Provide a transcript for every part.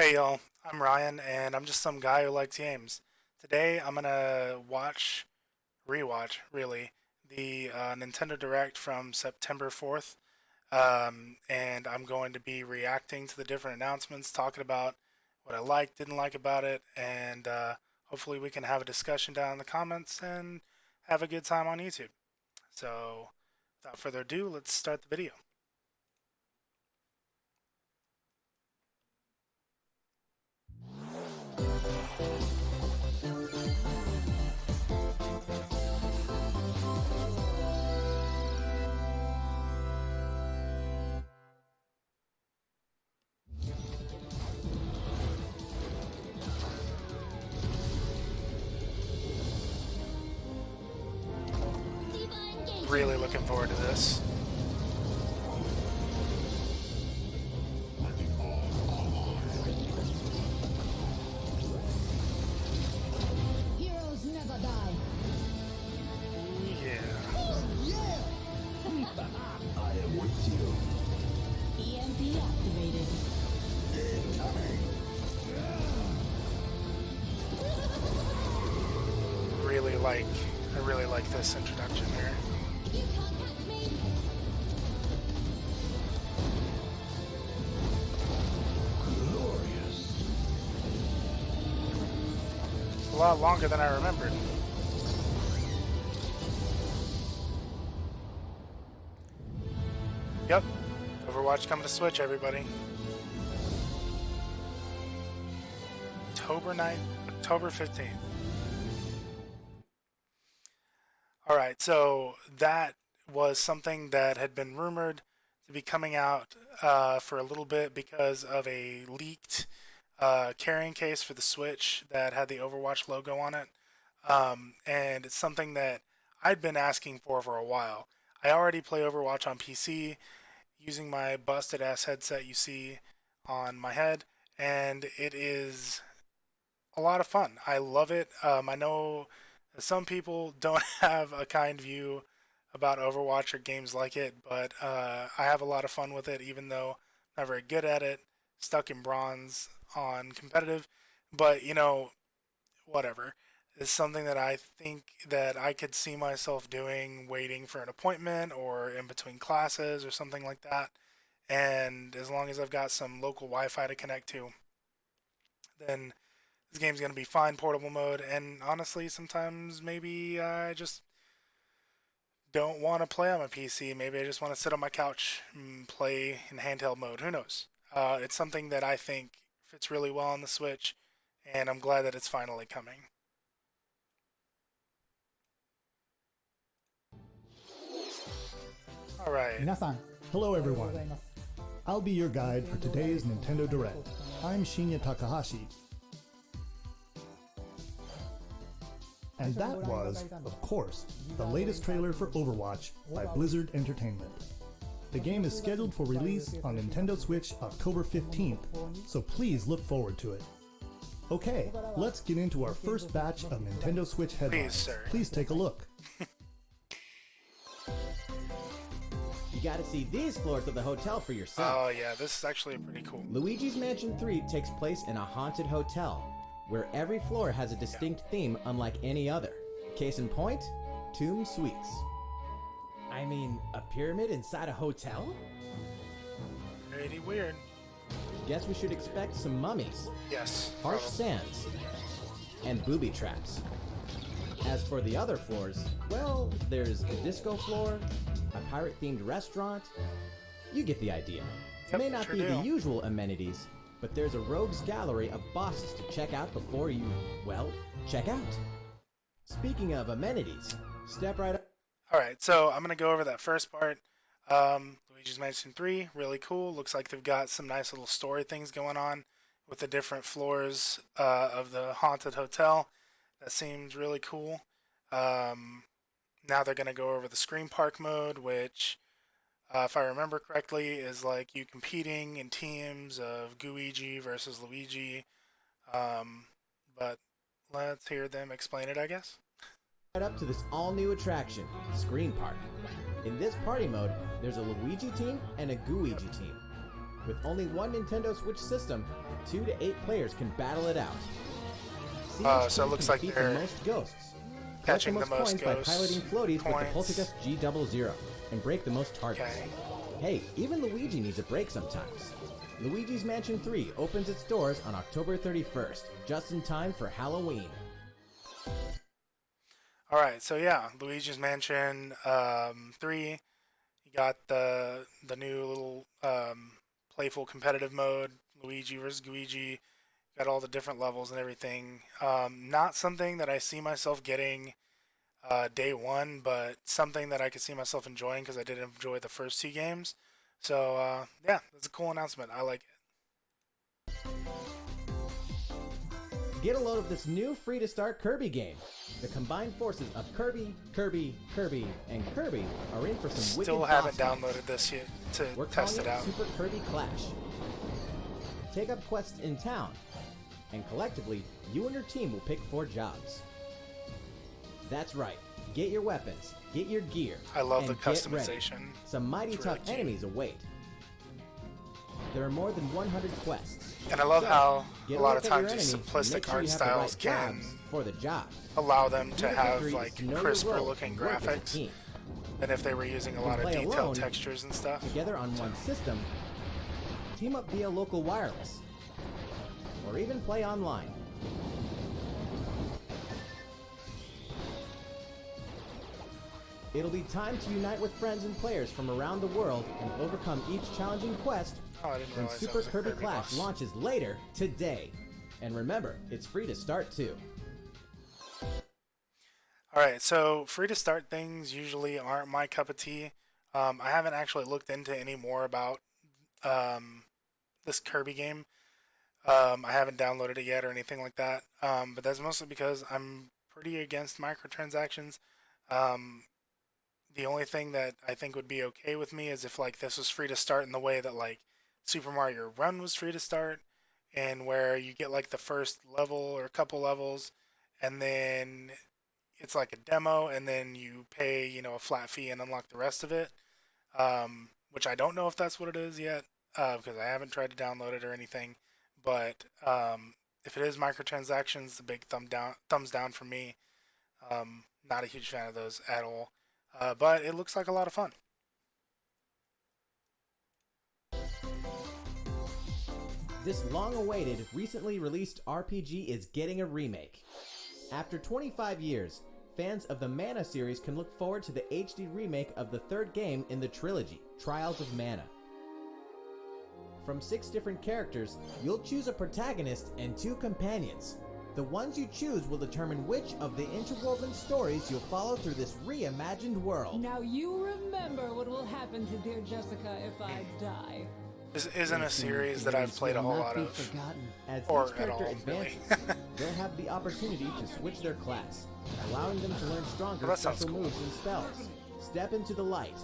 Hey y'all, I'm Ryan, and I'm just some guy who likes games. Today I'm gonna rewatch, really, the Nintendo Direct from September 4th, and I'm going to be reacting to the different announcements, talking about what I liked, didn't like about it, and hopefully we can have a discussion down in the comments and have a good time on YouTube. So, without further ado, let's start the video. Really looking forward to this. Heroes never die. Yeah. I am with you. EMP activated. I really like this introduction here. You can't catch me. Glorious. It's a lot longer than I remembered. Yep. Overwatch coming to Switch, everybody. October 9th, October 15th. Alright, so that was something that had been rumored to be coming out for a little bit because of a leaked carrying case for the Switch that had the Overwatch logo on it. And it's something that I'd been asking for a while. I already play Overwatch on PC using my busted ass headset you see on my head, and it is a lot of fun. I love it. I know some people don't have a kind view about Overwatch or games like it, but I have a lot of fun with it, even though I'm not very good at it. Stuck in bronze on competitive, but whatever. It's something that I think that I could see myself doing, waiting for an appointment or in between classes or something like that. And as long as I've got some local Wi-Fi to connect to, then this game's gonna be fine portable mode. And honestly, sometimes maybe I just don't want to play on my PC. Maybe I just want to sit on my couch and play in handheld mode. Who knows? It's something that I think fits really well on the Switch, and I'm glad that it's finally coming. All right. 皆さん, hello everyone. I'll be your guide for today's Nintendo Direct. I'm Shinya Takahashi. And that was, of course, the latest trailer for Overwatch by Blizzard Entertainment. The game is scheduled for release on Nintendo Switch October 15th, so please look forward to it. Okay, let's get into our first batch of Nintendo Switch headlines. sir. Please take a look. You gotta see these floors of the hotel for yourself. Oh yeah, this is actually pretty cool. Luigi's Mansion 3 takes place in a haunted hotel, where every floor has a distinct theme unlike any other. Case in point, Tomb Suites. I mean, a pyramid inside a hotel? Pretty weird. Guess we should expect some mummies, Yes. harsh probably. sands, and booby traps. As for the other floors, well, there's a disco floor, a pirate-themed restaurant. You get the idea. Yep, May not sure be the do. usual amenities, but there's a rogues gallery of bosses to check out before you, well, check out. Speaking of amenities, step right up. All right, so I'm gonna go over that first part. Luigi's Mansion 3, really cool. Looks like they've got some nice little story things going on with the different floors of the haunted hotel. That seems really cool. Now they're gonna go over the Scream Park mode, which, if I remember correctly, is like you competing in teams of Gooigi versus Luigi. But let's hear them explain it, I guess. Right up to this all-new attraction, Scream Park. In this party mode, there's a Luigi team and a Gooigi team. With only one Nintendo Switch system, 2 to 8 players can battle it out. See which So it team looks can like defeat they're the most ghosts. Collect catching the the most most coins by ghosts piloting floaties points. with the Poltergust G00 and break the most targets. Okay. Hey, even Luigi needs a break sometimes. Luigi's Mansion 3 opens its doors on October 31st, just in time for Halloween. All right, so yeah, Luigi's Mansion 3. You got the new little playful competitive mode, Luigi versus Luigi. Got all the different levels and everything. Not something that I see myself getting day one, but something that I could see myself enjoying because I did enjoy the first 2 games. So yeah, that's a cool announcement. I like it. Get a load of this new free-to-start Kirby game. The combined forces of Kirby, and Kirby are in for some wicked Still boss haven't fights. downloaded this yet to We're test calling it out. Super Kirby Clash. Take up quests in town, and collectively, you and your team will pick 4 jobs. That's right. Get your weapons, get your gear, I love the and get ready. customization. Some mighty It's really tough cute. enemies await. There are more than 100 quests. And I love So, how get a lot look of at your times these enemy and simplistic make sure art you have the styles right can jobs for the job. allow them to Key have victory like is to know your crisper role looking and work as a graphics team. than if they were using a lot of play detailed alone, textures and stuff. Together on one system, team up via local wireless, or even play online. It'll be time to unite with friends and players from around the world and overcome each challenging quest Oh, I didn't when realize that Super was a Kirby Kirby Clash boss. launches later today. And remember, it's free to start too. Alright, so free to start things usually aren't my cup of tea. I haven't actually looked into any more about this Kirby game. I haven't downloaded it yet or anything like that. But that's mostly because I'm pretty against microtransactions. The only thing that I think would be okay with me is if like this was free to start in the way that like Super Mario Run was free to start, and where you get like the first level or a couple levels, and then it's like a demo, and then you pay, you know, a flat fee and unlock the rest of it. Which I don't know if that's what it is yet, because I haven't tried to download it or anything. But if it is microtransactions, the big thumbs down for me. Not a huge fan of those at all. But it looks like a lot of fun. This long-awaited, recently released RPG is getting a remake. After 25 years, fans of the Mana series can look forward to the HD remake of the 3rd game in the trilogy, Trials of Mana. From 6 different characters, you'll choose a protagonist and 2 companions. The ones you choose will determine which of the interwoven stories you'll follow through this reimagined world. Now you remember what will happen to dear Jessica if I die. This isn't a series that I've played a whole lot of. As Or each at character all, advances, they'll have the opportunity to switch their class, allowing them to learn stronger Well, that sounds special cool. moves and spells, step into the light,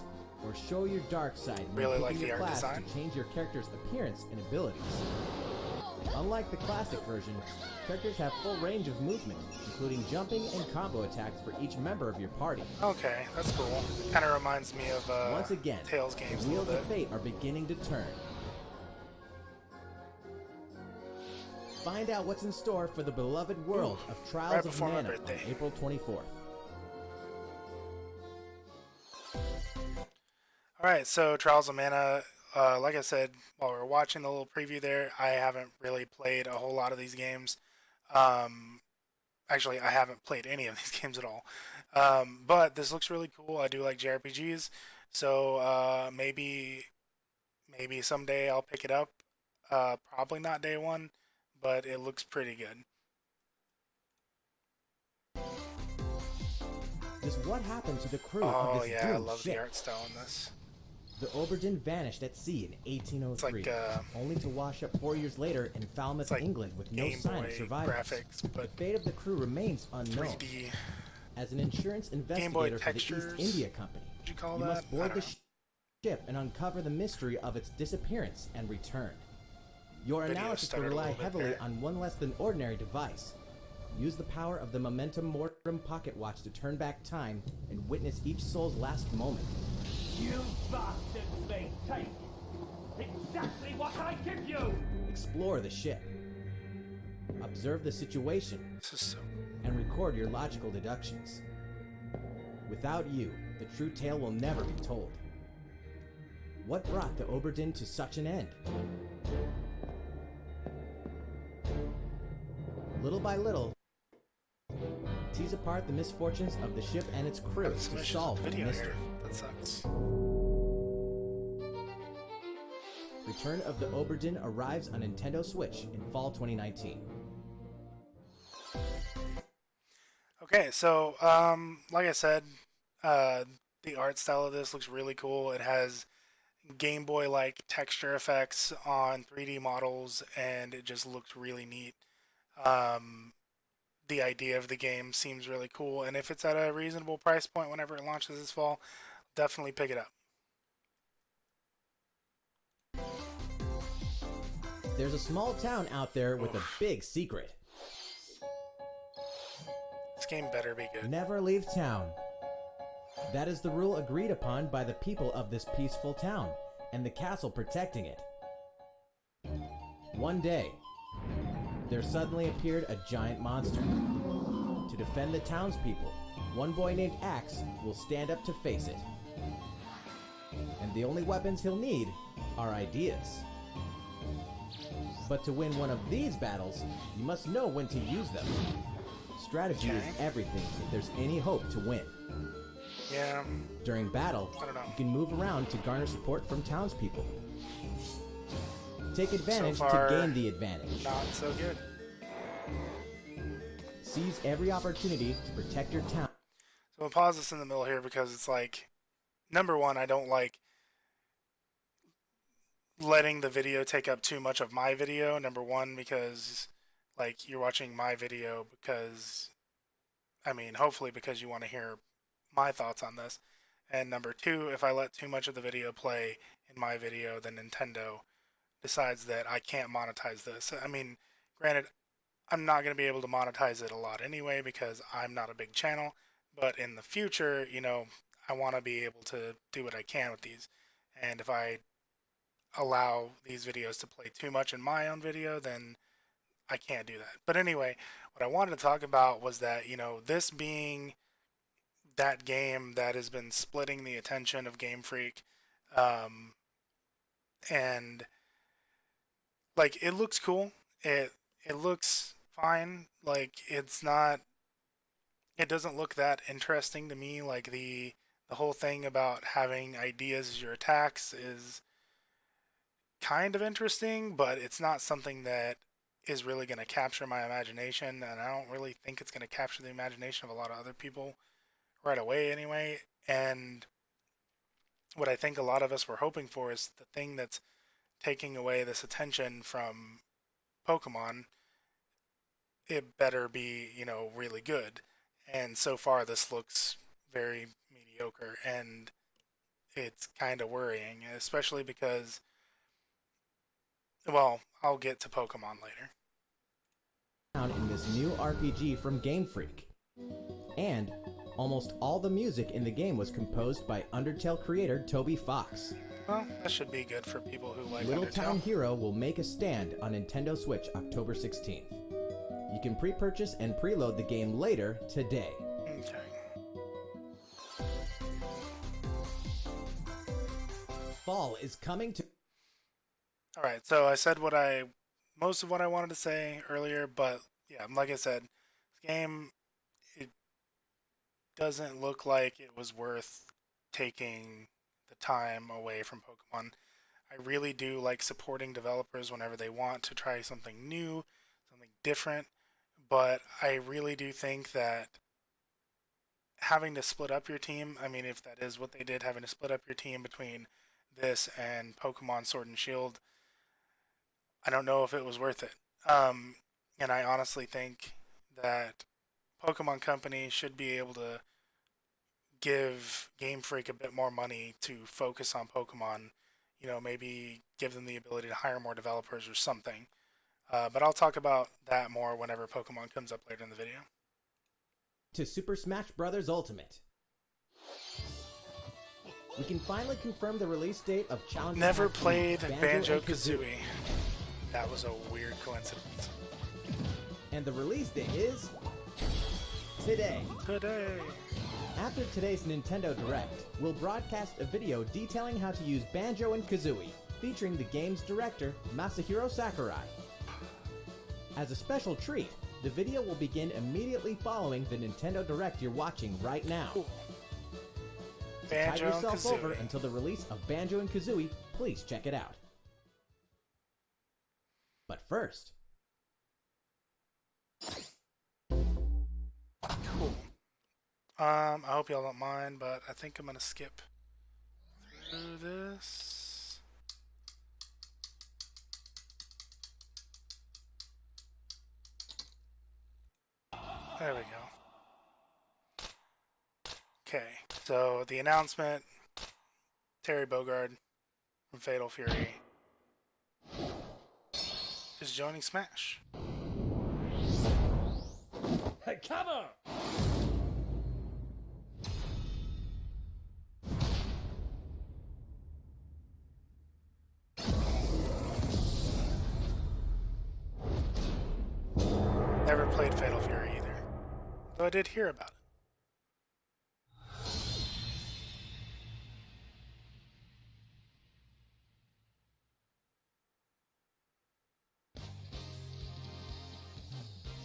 or show your dark side when Really picking like the your art class design. to change your character's appearance and abilities. Unlike the classic version, characters have full range of movement, including jumping and combo attacks for each member of your party. Okay, that's cool. Kind of reminds me of Once again, Tales games the a wheels little of bit. fate are beginning to turn. Find out what's in store for the beloved world of Trials right of before my Mana on birthday. April 24th. Alright, so Trials of Mana, like I said, while we were watching the little preview there, I haven't really played a whole lot of these games. Actually, I haven't played any of these games at all. But this looks really cool. I do like JRPGs, so maybe someday I'll pick it up. Probably not day one, but it looks pretty good. Just what happened to the crew Oh of this yeah, I doomed love ship? the art style in this. The Oberdin vanished at sea in 1803, It's like only to wash up 4 years later in Falmouth, like England, with no Game sign of Boy survivors. graphics, The but fate of the crew remains unknown. 3D. As an insurance Boy investigator for the textures, East India Company, Would you call you that? must I board don't the know. ship and uncover the mystery of its disappearance and return. Your Video analysis will stuttered a rely little bit heavily there. on one less than ordinary device. Use the power of the Momentum Mortem pocket watch to turn back time and witness each soul's last moment. You bastard, they take! Exactly what I give you! Explore the ship. Observe the situation This is so. and record your logical deductions. Without you, the true tale will never be told. What brought the Oberdin to such an end? Little by little, tease apart the misfortunes of the ship and its crew This to mission's solve the video mystery. here. That sucks. Return of the Oberdin arrives on Nintendo Switch in fall 2019. Okay, so like I said, the art style of this looks really cool. It has Game Boy like texture effects on 3D models, and it just looks really neat. The idea of the game seems really cool, and if it's at a reasonable price point whenever it launches this fall, definitely pick it up. There's a small town out there with a big secret. This game better be good. Never leave town. That is the rule agreed upon by the people of this peaceful town and the castle protecting it. One day, there suddenly appeared a giant monster. To defend the townspeople, one boy named Axe will stand up to face it. And the only weapons he'll need are ideas. But to win one of these battles, you must know when to use them. Strategy is Okay. everything if there's any hope to win. Yeah, During battle, I don't know. you can move around to garner support from townspeople. Take advantage far, to gain the advantage. not so good. Seize every opportunity to protect your town. So we'll pause this in the middle here because it's like, number one, I don't like letting the video take up too much of my video. Number one, because like you're watching my video because, I mean, hopefully because you want to hear my thoughts on this. And number two, if I let too much of the video play in my video, then Nintendo decides that I can't monetize this. I mean, granted, I'm not going to be able to monetize it a lot anyway because I'm not a big channel. But in the future, you know, I want to be able to do what I can with these. And if I allow these videos to play too much in my own video, then I can't do that. But anyway, what I wanted to talk about was that, you know, this being that game that has been splitting the attention of Game Freak, and like it looks cool. It looks fine. Like it's not. It doesn't look that interesting to me. Like the whole thing about having ideas as your attacks is kind of interesting, but it's not something that is really going to capture my imagination, and I don't really think it's going to capture the imagination of a lot of other people right away anyway. And what I think a lot of us were hoping for is the thing that's taking away this attention from Pokemon. It better be, you know, really good. And so far this looks very mediocre, and it's kind of worrying, especially because, well, I'll get to Pokemon later. In this new RPG from Game Freak. And almost all the music in the game was composed by Undertale creator Toby Fox. Well, that should be good for people who like Little Undertale. Town Hero will make a stand on Nintendo Switch October 16th. You can pre-purchase and preload the game later today. Okay. Fall is coming to... All right, so I said most of what I wanted to say earlier, but yeah, like I said, this game, it doesn't look like it was worth taking the time away from Pokemon. I really do like supporting developers whenever they want to try something new, something different, but I really do think that having to split up your team, I mean, if that is what they did, having to split up your team between this and Pokemon Sword and Shield, I don't know if it was worth it. And I honestly think that Pokemon Company should be able to give Game Freak a bit more money to focus on Pokemon. You know, maybe give them the ability to hire more developers or something. But I'll talk about that more whenever Pokemon comes up later in the video. to Super Smash Bros. Ultimate. we can finally confirm the release date of Challenge Never Pack 3, played Banjo Banjo-Kazooie. Kazooie. That was a weird coincidence. And the release date is today. Today. After today's Nintendo Direct, we'll broadcast a video detailing how to use Banjo and Kazooie, featuring the game's director, Masahiro Sakurai. As a special treat, the video will begin immediately following the Nintendo Direct you're watching right now. Cool. Tide Banjo and yourself over Kazooie. until the release of Banjo and Kazooie. Please check it out. But first, Cool. I hope y'all don't mind, but I think I'm gonna skip through this. There we go. Okay, so the announcement, Terry Bogard from Fatal Fury is joining Smash. Hey, cover! Never played Fatal Fury either, though I did hear about it.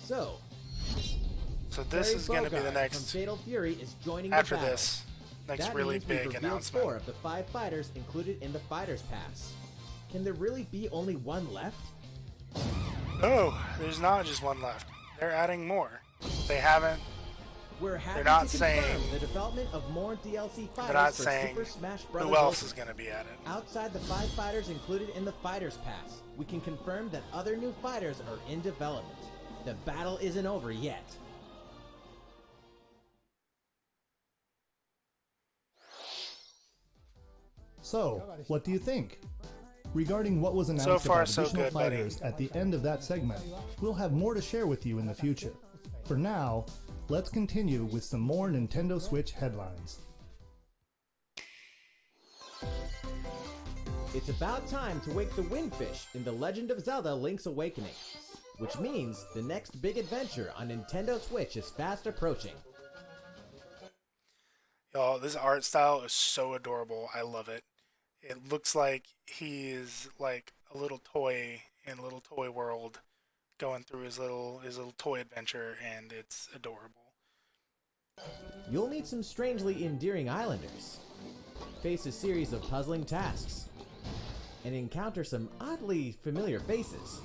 so So this Terry is going to be the Bogard from next, Fatal Fury is joining after the battle. this, next That really means we've big revealed announcement. 4 of the 5 fighters included in the Fighters Pass. Can there really be only one left? Oh, there's not just one left. They're adding more. They haven't. We're happy not to confirm saying- the development of more DLC They're not fighters for saying Super Smash Bros. who else Ultimate. is going to be added. Outside the 5 fighters included in the Fighters Pass, we can confirm that other new fighters are in development. The battle isn't over yet. So, what do you think? Regarding what was announced So far, about so additional good, buddy. fighters at the end of that segment, we'll have more to share with you in the future. For now, let's continue with some more Nintendo Switch headlines. It's about time to wake the Windfish in The Legend of Zelda Link's Awakening, which means the next big adventure on Nintendo Switch is fast approaching. Y'all, this art style is so adorable. I love it. It looks like he is like a little toy in a little toy world going through his little toy adventure, and it's adorable. You'll meet some strangely endearing islanders, face a series of puzzling tasks, and encounter some oddly familiar faces.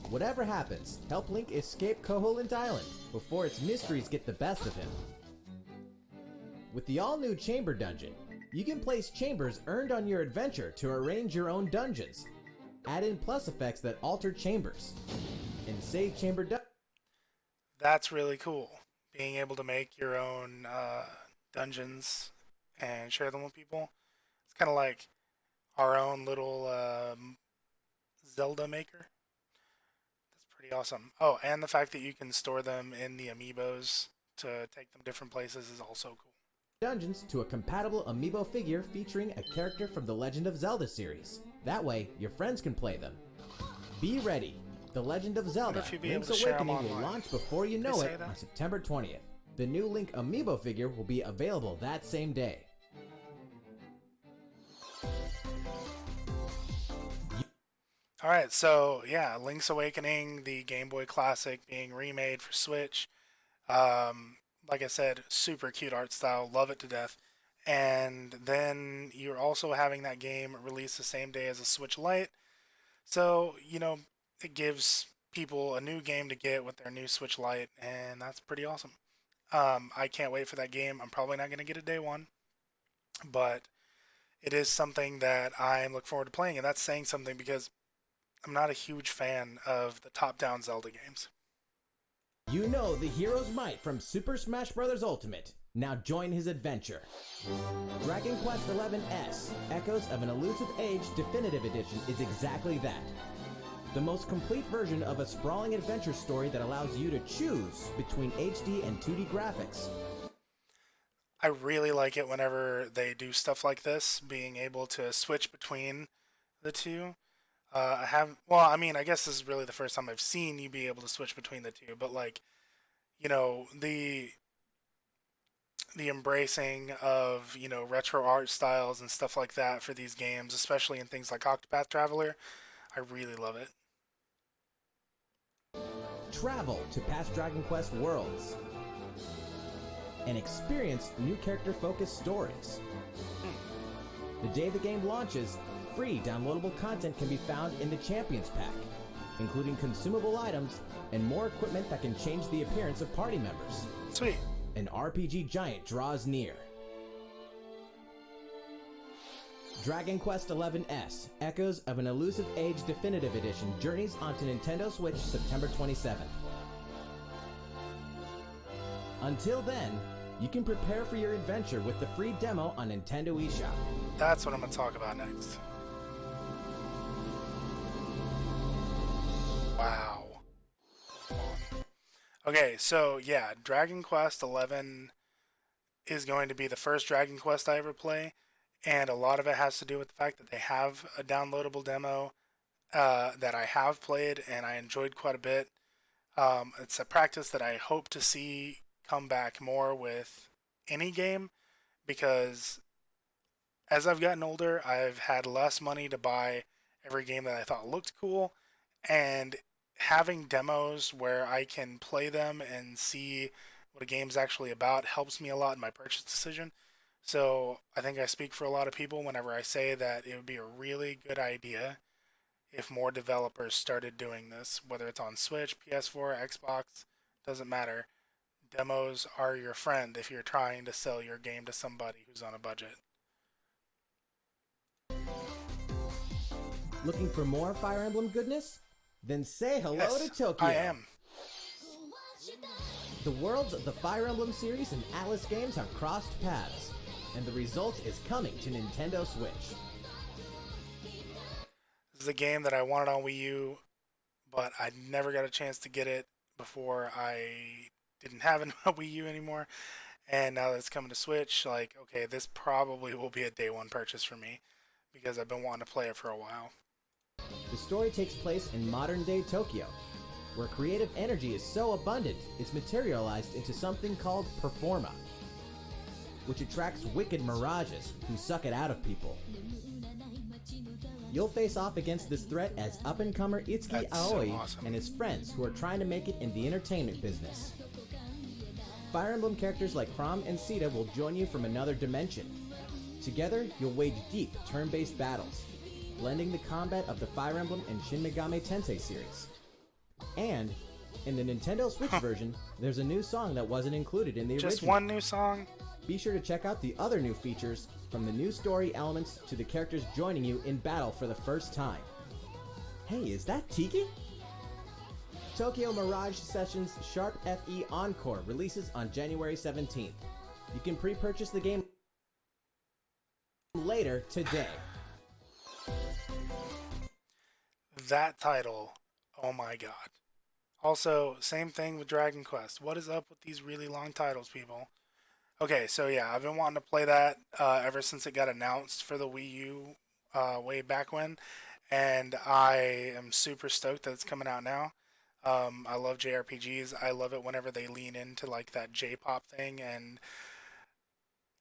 Whatever happens, help Link escape Koholint Island before its mysteries get the best of him. With the all-new Chamber Dungeon, you can place chambers earned on your adventure to arrange your own dungeons, add in plus effects that alter chambers, and save chamber That's really cool. Being able to make your own dungeons and share them with people. It's kind of like our own little Zelda maker. That's pretty awesome. Oh, and the fact that you can store them in the amiibos to take them different places is also cool. dungeons to a compatible amiibo figure featuring a character from the Legend of Zelda series. That way, your friends can play them. Be ready. The Legend of Zelda if you'd be Link's able to share 'em Awakening will online. launch before you know They say it that? on September 20th. The new Link amiibo figure will be available that same day. All right, so yeah, Link's Awakening, the Game Boy Classic being remade for Switch. Like I said, super cute art style, love it to death. And then you're also having that game released the same day as a Switch Lite. So, you know, it gives people a new game to get with their new Switch Lite, and that's pretty awesome. I can't wait for that game. I'm probably not going to get it day one, but it is something that I look forward to playing, and that's saying something because I'm not a huge fan of the top-down Zelda games. You know the hero's might from Super Smash Bros. Ultimate. Now join his adventure. Dragon Quest XI-S, Echoes of an Elusive Age Definitive Edition is exactly that. The most complete version of a sprawling adventure story that allows you to choose between HD and 2D graphics. I really like it whenever they do stuff like this, being able to switch between the two. I have, well, I mean, I guess this is really the first time I've seen you be able to switch between the two, but like, the embracing of, retro art styles and stuff like that for these games, especially in things like Octopath Traveler, I really love it. Travel to past Dragon Quest worlds and experience new character-focused stories. The day the game launches, free downloadable content can be found in the Champions Pack, including consumable items and more equipment that can change the appearance of party members. Sweet. An RPG giant draws near. Dragon Quest XI Echoes of an Elusive Age Definitive Edition journeys onto Nintendo Switch September 27th. Until then, you can prepare for your adventure with the free demo on Nintendo eShop. That's what I'm going to talk about next. Wow. Okay, so yeah, Dragon Quest XI is going to be the first Dragon Quest I ever play, and a lot of it has to do with the fact that they have a downloadable demo that I have played and I enjoyed quite a bit. It's a practice that I hope to see come back more with any game, because as I've gotten older, I've had less money to buy every game that I thought looked cool, and having demos where I can play them and see what a game's actually about helps me a lot in my purchase decision. So I think I speak for a lot of people whenever I say that it would be a really good idea if more developers started doing this, whether it's on Switch, PS4, Xbox, doesn't matter. Demos are your friend if you're trying to sell your game to somebody who's on a budget. Looking for more Fire Emblem goodness? Then say hello Yes, to Tokyo. I am. The worlds of the Fire Emblem series and Atlas games have crossed paths, and the result is coming to Nintendo Switch. This is a game that I wanted on Wii U, but I never got a chance to get it before I didn't have a Wii U anymore. And now that it's coming to Switch, like, okay, this probably will be a day one purchase for me because I've been wanting to play it for a while. The story takes place in modern-day Tokyo, where creative energy is so abundant it's materialized into something called Performa, which attracts wicked mirages who suck it out of people. You'll face off against this threat as up-and-comer Itsuki That's so Aoi awesome. and his friends who are trying to make it in the entertainment business. Fire Emblem characters like Chrom and Sita will join you from another dimension. Together, you'll wage deep, turn-based battles, blending the combat of the Fire Emblem and Shin Megami Tensei series. And, in the Nintendo Switch version, there's a new song that wasn't included in the original. Just one new song? Be sure to check out the other new features, from the new story elements to the characters joining you in battle for the first time. Hey, is that Tiki? Tokyo Mirage Sessions Sharp FE Encore releases on January 17th. You can pre-purchase the game later today. That title, oh my god. Also, same thing with Dragon Quest. What is up with these really long titles, people? Okay, so yeah, I've been wanting to play that ever since it got announced for the Wii U way back when, and I am super stoked that it's coming out now. I love JRPGs. I love it whenever they lean into like that J-pop thing, and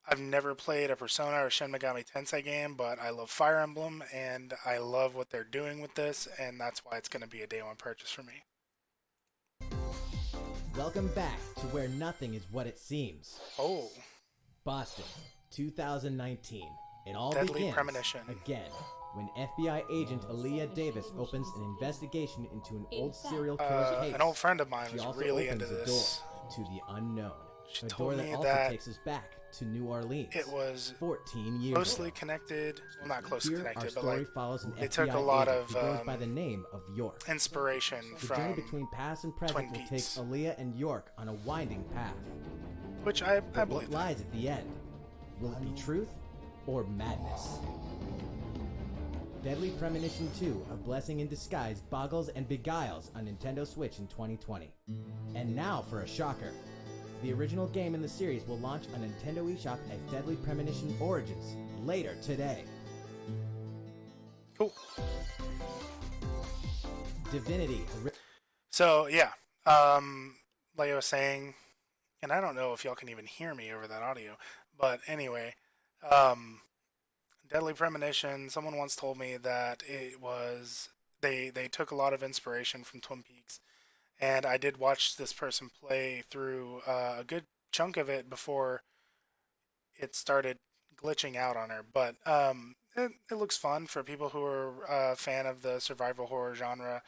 I've never played a Persona or Shin Megami Tensei game, but I love Fire Emblem, and I love what they're doing with this, and that's why it's going to be a day one purchase for me. Welcome back to where nothing is what it seems. Oh, Boston, 2019. It all Deadly begins Premonition. again when FBI agent Aaliyah Davis opens an investigation into an old serial killer case. an old friend of mine She was also really opens into a this. door to the unknown. She A told door that me also that takes us back to New Orleans. It was 14 years closely ago. connected. Well, not closely Here, our connected, but story like follows an they FBI took a lot agent of who goes by the name of York. inspiration The journey from, between past and present Twin will take Peaks. Aaliyah and York on a winding path. which I But believe. what lies at the end? Will it be truth or madness? Deadly Premonition 2, A Blessing in Disguise, boggles and beguiles on Nintendo Switch in 2020. And now for a shocker. The original game in the series will launch on Nintendo eShop as Deadly Premonition Origins later today. Cool. Divinity. So yeah, like I was saying, and I don't know if y'all can even hear me over that audio, but anyway, Deadly Premonition. Someone once told me that it was they took a lot of inspiration from Twin Peaks, and I did watch this person play through a good chunk of it before it started glitching out on her. But it looks fun for people who are a fan of the survival horror genre.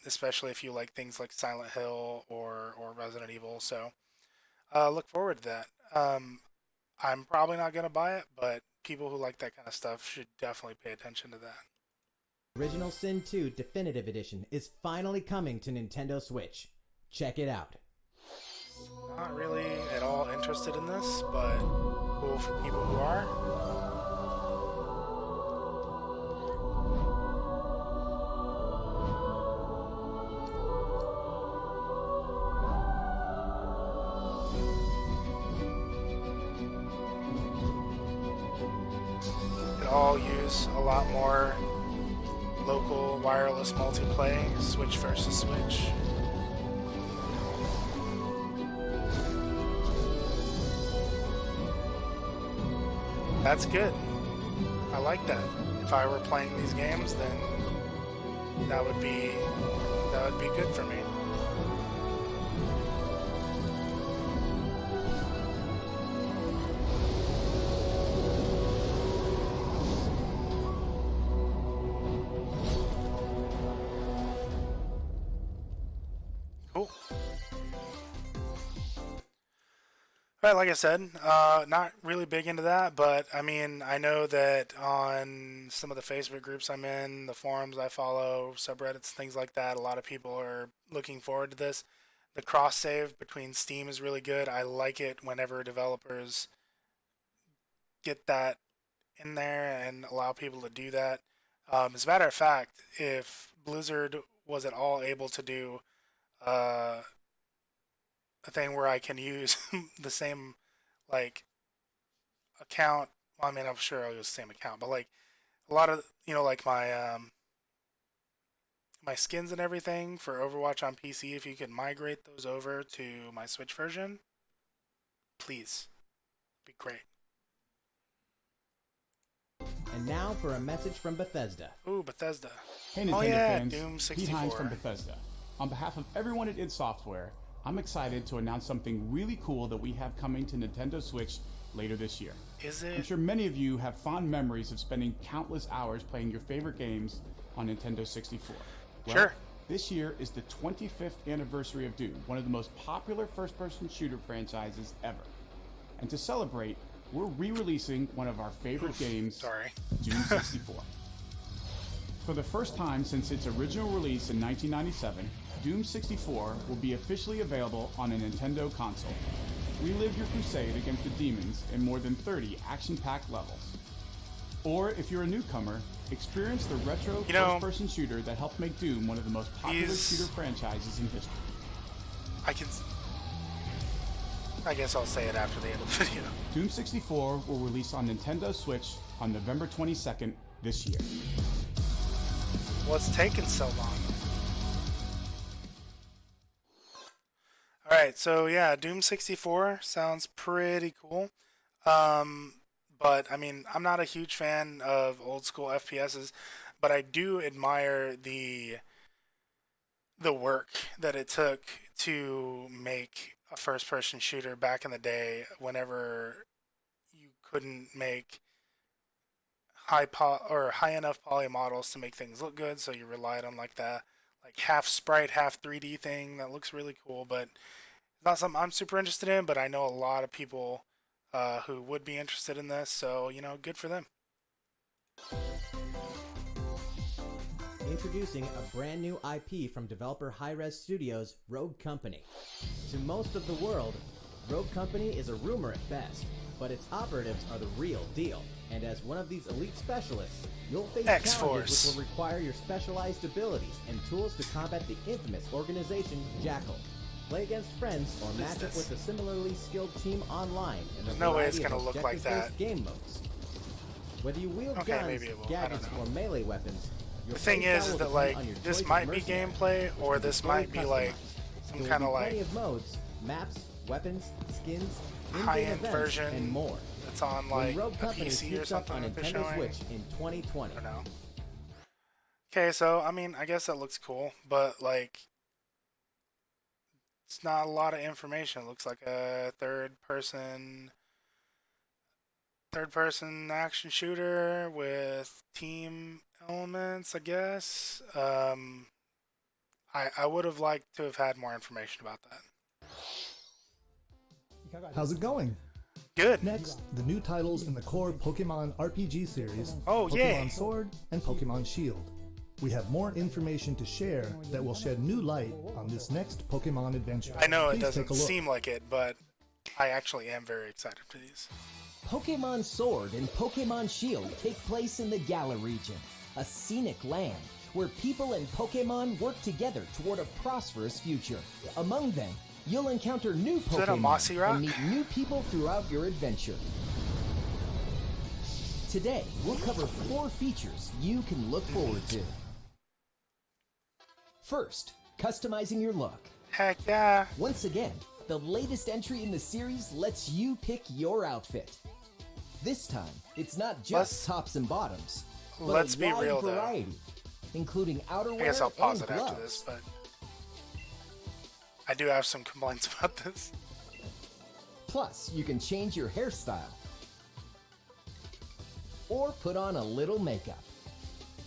Especially if you like things like Silent Hill or Resident Evil. So look forward to that. I'm probably not going to buy it, but people who like that kind of stuff should definitely pay attention to that. Original Sin 2 Definitive Edition is finally coming to Nintendo Switch. Check it out. Not really at all interested in this, but cool for people who are. All use a lot more local wireless multiplay, Switch versus Switch. That's good. I like that. If I were playing these games, then that would be good for me. Cool. Right, like I said, not really big into that, but I mean, I know that on some of the Facebook groups I'm in, the forums I follow, subreddits, things like that, a lot of people are looking forward to this. The cross save between Steam is really good. I like it whenever developers get that in there and allow people to do that. As a matter of fact, if Blizzard was at all able to do a thing where I can use the same like account. Well, I mean, I'm sure I'll use the same account, but like a lot of like my my skins and everything for Overwatch on PC. If you could migrate those over to my Switch version, please, be great. And now for a message from Bethesda. Ooh, Bethesda. Hey Nintendo Oh yeah, fans, Doom Pete Hines 64. from Bethesda. On behalf of everyone at id Software, I'm excited to announce something really cool that we have coming to Nintendo Switch later this year. Is I'm it? sure many of you have fond memories of spending countless hours playing your favorite games on Nintendo 64. Well, Sure. This year is the 25th anniversary of Doom, one of the most popular first-person shooter franchises ever. And to celebrate, we're re-releasing one of our favorite games, Sorry. Doom 64. For the first time since its original release in 1997, Doom 64 will be officially available on a Nintendo console. Relive your crusade against the demons in more than 30 action-packed levels. Or if you're a newcomer, experience the retro first-person shooter that helped make Doom one of the most popular shooter franchises in history. I guess I'll say it after the end of the video. Doom 64 will release on Nintendo Switch on November 22nd this year. What's taking so long? Alright, so yeah, Doom 64 sounds pretty cool. But I mean, I'm not a huge fan of old school FPSs, but I do admire the work that it took to make a first person shooter back in the day whenever you couldn't make high enough poly models to make things look good, so you relied on like half sprite, half 3D thing that looks really cool, but it's not something I'm super interested in, but I know a lot of people who would be interested in this, so good for them. Introducing a brand new IP from developer Hi-Rez Studios, Rogue Company. To most of the world, Rogue Company is a rumor at best, but its operatives are the real deal. And as one of these elite specialists, you'll face X-Force. challenges which will require your specialized abilities and tools to combat the infamous organization Jackal. Play against friends or What is match up this? with a similarly skilled team online in a There's no way it's variety of gonna look like objective-based that. game modes. Whether you wield Okay, guns, maybe it will. I gadgets, don't know. or melee weapons, your The thing playstyle is will that depend like on your this choice of might be mercenary, gameplay, which or is this fully might be like customized. some There kind will of be plenty like of modes, maps, weapons, skins, in-game high-end events, version and more. that's on When like Rogue a Company PC or sneaks up something on that they're Nintendo showing. Switch in 2020. I don't know. Okay, so I mean, I guess that looks cool, but like, it's not a lot of information. It looks like a third person action shooter with team elements, I guess. I would have liked to have had more information about that. How's it going? Good. Next, the new titles in the core Pokemon RPG series, Oh, Pokemon yay. Sword and Pokemon Shield. We have more information to share that will shed new light on this next Pokemon adventure. I know it Please doesn't take a look. seem like it, but I actually am very excited for these. Pokemon Sword and Pokemon Shield take place in the Galar region, a scenic land where people and Pokemon work together toward a prosperous future. Among them, you'll encounter new that a mossy Pokemon rock? and meet new people throughout your adventure. Today, we'll cover 4 features you can look forward to. First, customizing your look. Heck yeah. Once again, the latest entry in the series lets you pick your outfit. This time, it's not just Let's- tops and bottoms, but let's a be wide real, though. variety, including outerwear I guess I'll pause and it gloves. after this, but I do have some complaints about this. Plus, you can change your hairstyle or put on a little makeup.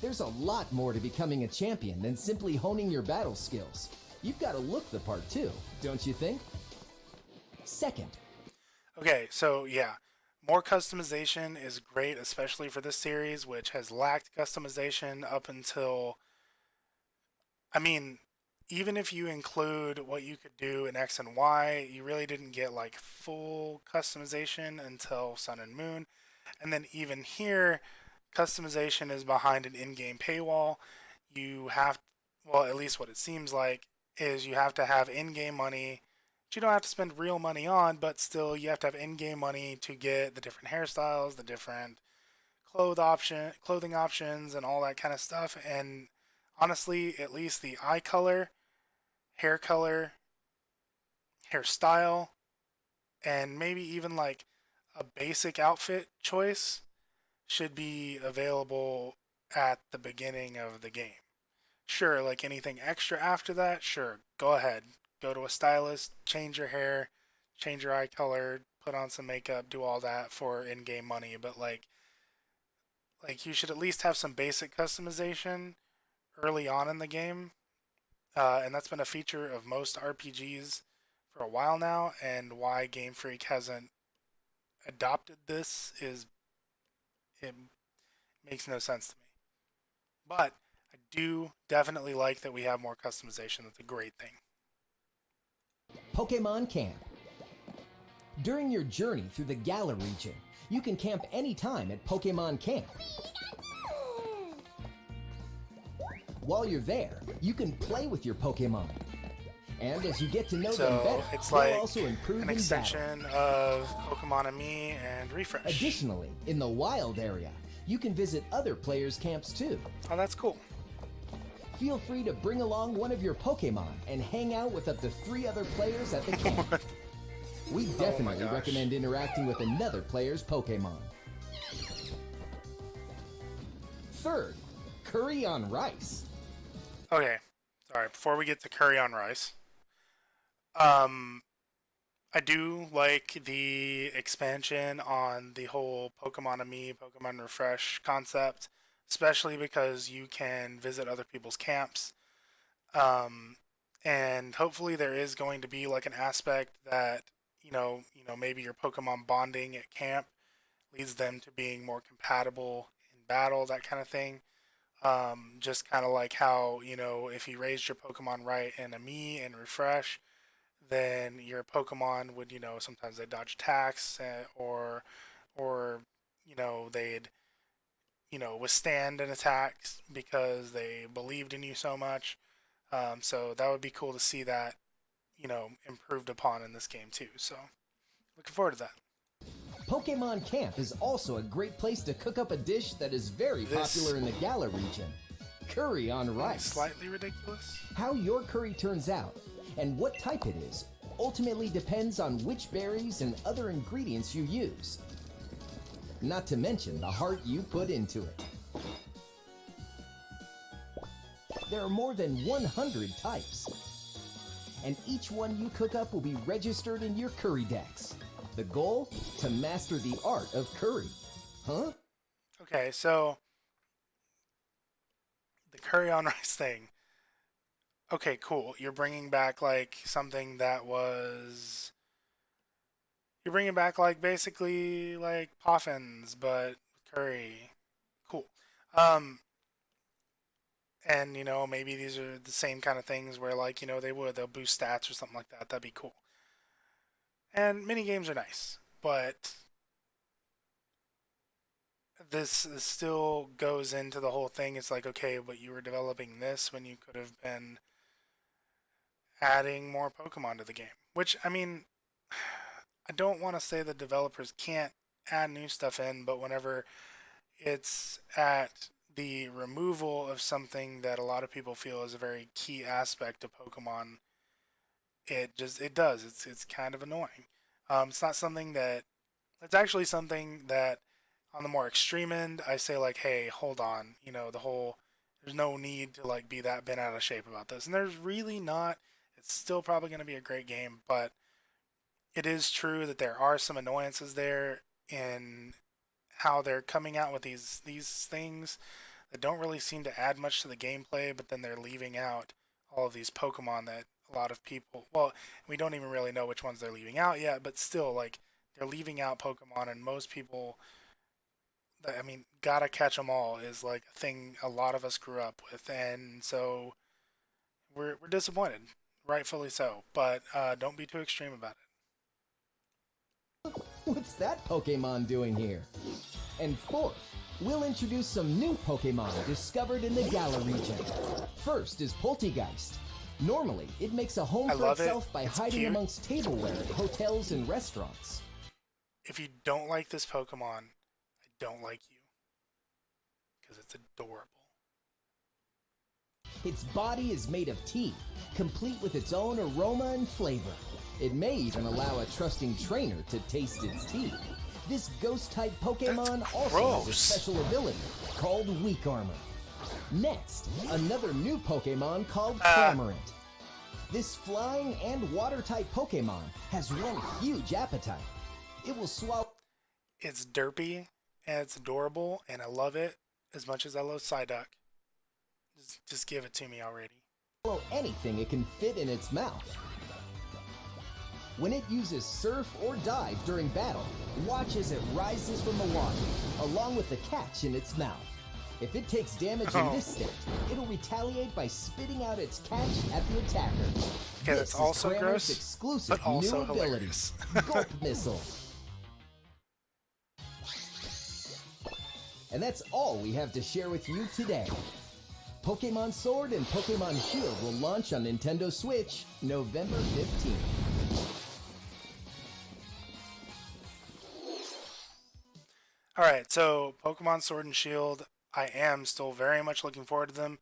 There's a lot more to becoming a champion than simply honing your battle skills. You've got to look the part too, don't you think? Second, Okay, so yeah, more customization is great, especially for this series, which has lacked customization up until. I mean, even if you include what you could do in X and Y, you really didn't get like full customization until Sun and Moon. And then even here, customization is behind an in-game paywall. You have, well, at least what it seems like, is you have to have in-game money, which you don't have to spend real money on, but still you have to have in-game money to get the different hairstyles, the different clothing options, and all that kind of stuff. And honestly, at least the eye color, hairstyle, and maybe even like a basic outfit choice should be available at the beginning of the game. Sure, like anything extra after that, sure, go ahead. Go to a stylist, change your hair, change your eye color, put on some makeup, do all that for in-game money, but like you should at least have some basic customization early on in the game. And that's been a feature of most RPGs for a while now, and why Game Freak hasn't adopted this is it makes no sense to me. But I do definitely like that we have more customization. That's a great thing. Pokemon Camp. During your journey through the Galar region, you can camp anytime at Pokemon Camp. While you're there, you can play with your Pokemon. And as you get to know them So better, it's they'll like also improve an in battle. extension of Pokemon and Me and Refresh. Additionally, in the wild area, you can visit other players' camps too. Oh, that's cool. Feel free to bring along one of your Pokemon and hang out with up to 3 other players at the camp. We definitely gosh. recommend interacting with another player's Pokemon. Third, curry on rice. Okay, sorry. Before we get to curry on rice, I do like the expansion on the whole Pokemon and Me, Pokemon Refresh concept, especially because you can visit other people's camps. And hopefully there is going to be like an aspect that, maybe your Pokemon bonding at camp leads them to being more compatible in battle, that kind of thing. Just kind of like how, if you raised your Pokemon right in a Me and Refresh, then your Pokemon would, sometimes they dodge attacks, or they'd, withstand an attack because they believed in you so much. So that would be cool to see that, improved upon in this game too. So looking forward to that. Pokemon Camp is also a great place to cook up a dish that is very popular in the Galar region. Curry on rice. Slightly ridiculous. How your curry turns out and what type it is ultimately depends on which berries and other ingredients you use. Not to mention the heart you put into it. There are more than 100 types, and each one you cook up will be registered in your curry decks. The goal? To master the art of curry. Huh? Okay, so the curry on rice thing. Okay, cool. You're bringing back like something that was. You're bringing back like basically like poffins, but curry. Cool. And maybe these are the same kind of things where like they'll boost stats or something like that. That'd be cool. And mini games are nice, but this still goes into the whole thing. It's like, okay, but you were developing this when you could have been adding more Pokemon to the game. Which, I mean, I don't want to say the developers can't add new stuff in, but whenever it's at the removal of something that a lot of people feel is a very key aspect of Pokemon, it does. It's kind of annoying. It's not something that. It's actually something that, on the more extreme end, I say like, hey, hold on. The whole. There's no need to like be that bent out of shape about this, and there's really not. It's still probably going to be a great game, but it is true that there are some annoyances there in how they're coming out with these things that don't really seem to add much to the gameplay, but then they're leaving out all of these Pokemon that a lot of people, well, we don't even really know which ones they're leaving out yet, but still, like, they're leaving out Pokemon, and most people, I mean, gotta catch them all is like a thing a lot of us grew up with, and so we're disappointed, rightfully so, but don't be too extreme about it. What's that Pokemon doing here? And fourth, we'll introduce some new Pokemon discovered in the Galar region. First is Poltegeist. Normally, it makes a home for itself by hiding amongst tableware at hotels and restaurants. If you don't like this Pokemon, I don't like you. Because it's adorable. Its body is made of tea, complete with its own aroma and flavor. It may even allow a trusting trainer to taste its tea. This ghost-type Pokemon also has a special ability called Weak Armor. Next, another new Pokemon called Cramorant. This flying and water-type Pokemon has one huge appetite. It will swallow... It's derpy, and it's adorable, and I love it as much as I love Psyduck. Just give it to me already. Anything it can fit in its mouth. When it uses Surf or Dive during battle, watch as it rises from the water, along with the catch in its mouth. If it takes damage in this state, it'll retaliate by spitting out its catch at the attacker. Okay, that's also gross, exclusive but also new hilarious. ability, Gulp Missile. And that's all we have to share with you today. Pokemon Sword and Pokemon Shield will launch on Nintendo Switch November 15th. Alright, so Pokemon Sword and Shield, I am still very much looking forward to them.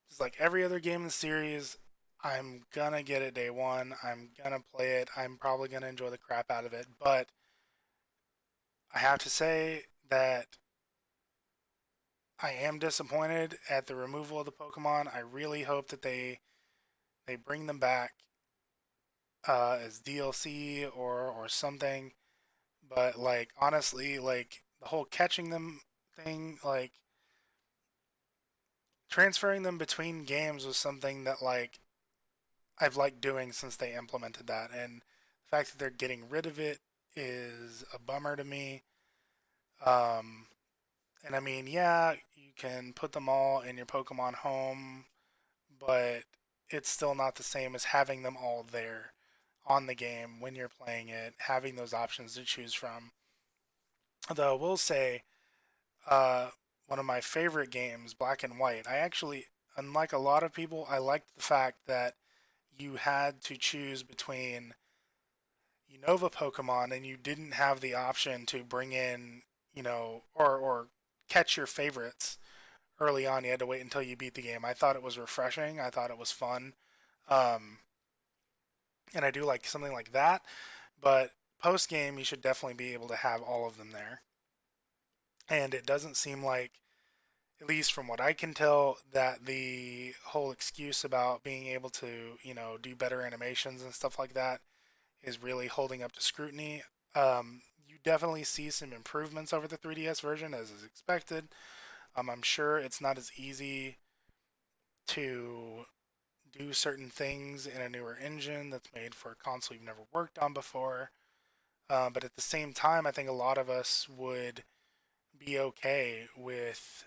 Just like every other game in the series, I'm gonna get it day one. I'm gonna play it. I'm probably gonna enjoy the crap out of it. But I have to say that I am disappointed at the removal of the Pokemon. I really hope that they bring them back as DLC or something. But like honestly, like the whole catching them thing, like transferring them between games was something that like I've liked doing since they implemented that, and the fact that they're getting rid of it is a bummer to me. And I mean, yeah, you can put them all in your Pokemon home, but it's still not the same as having them all there on the game when you're playing it, having those options to choose from. Though I will say, one of my favorite games, Black and White, I actually, unlike a lot of people, I liked the fact that you had to choose between Unova Pokemon and you didn't have the option to bring in, or catch your favorites early on. You had to wait until you beat the game. I thought it was refreshing. I thought it was fun. And I do like something like that. But post game, you should definitely be able to have all of them there. And it doesn't seem like, at least from what I can tell, that the whole excuse about being able to, do better animations and stuff like that is really holding up to scrutiny. You definitely see some improvements over the 3DS version, as is expected. I'm sure it's not as easy to do certain things in a newer engine that's made for a console you've never worked on before. But at the same time, I think a lot of us would be okay with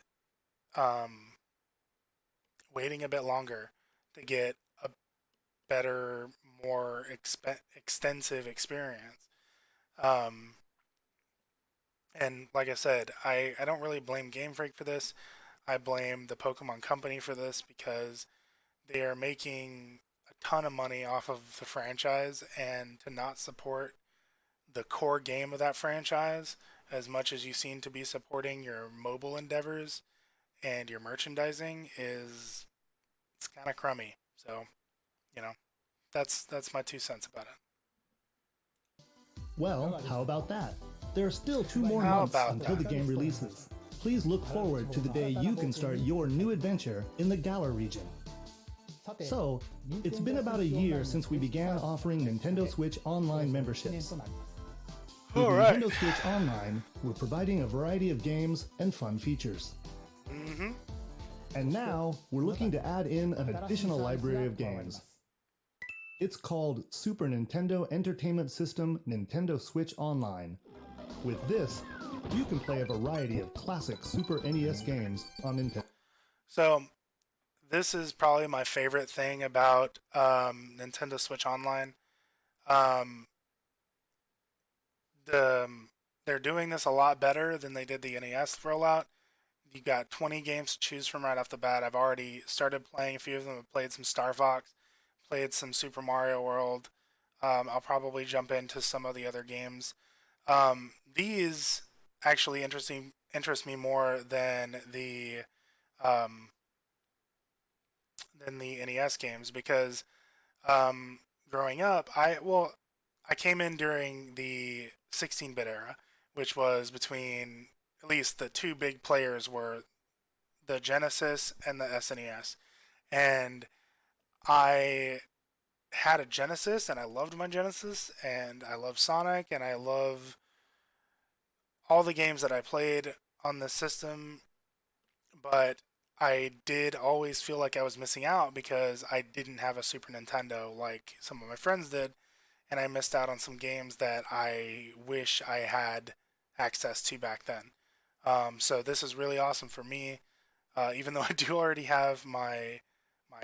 waiting a bit longer to get a better, more extensive experience. And like I said, I don't really blame Game Freak for this. I blame the Pokemon Company for this because they are making a ton of money off of the franchise, and to not support the core game of that franchise as much as you seem to be supporting your mobile endeavors and your merchandising it's kind of crummy. So, that's my 2 cents about it. Well, how about that? There are still 2 more How months about until the that? game releases. Please look forward to the day you can start your new adventure in the Galar region. So, it's been about a year since we began offering Nintendo Switch Online memberships. With Alright. Nintendo Switch Online, we're providing a variety of games and fun features. And now, we're looking to add in an additional library of games. It's called Super Nintendo Entertainment System Nintendo Switch Online. With this, you can play a variety of classic Super NES games on Nintendo. So, this is probably my favorite thing about Nintendo Switch Online. They're doing this a lot better than they did the NES rollout. You got 20 games to choose from right off the bat. I've already started playing a few of them. I've played some Star Fox, played some Super Mario World. I'll probably jump into some of the other games. These actually interest me more than the NES games because growing up, I came in during the 16-bit era, which was between, at least the 2 big players were the Genesis and the SNES. And I had a Genesis, and I loved my Genesis, and I love Sonic, and I love all the games that I played on this system, but I did always feel like I was missing out because I didn't have a Super Nintendo like some of my friends did, and I missed out on some games that I wish I had access to back then. So this is really awesome for me, even though I do already have my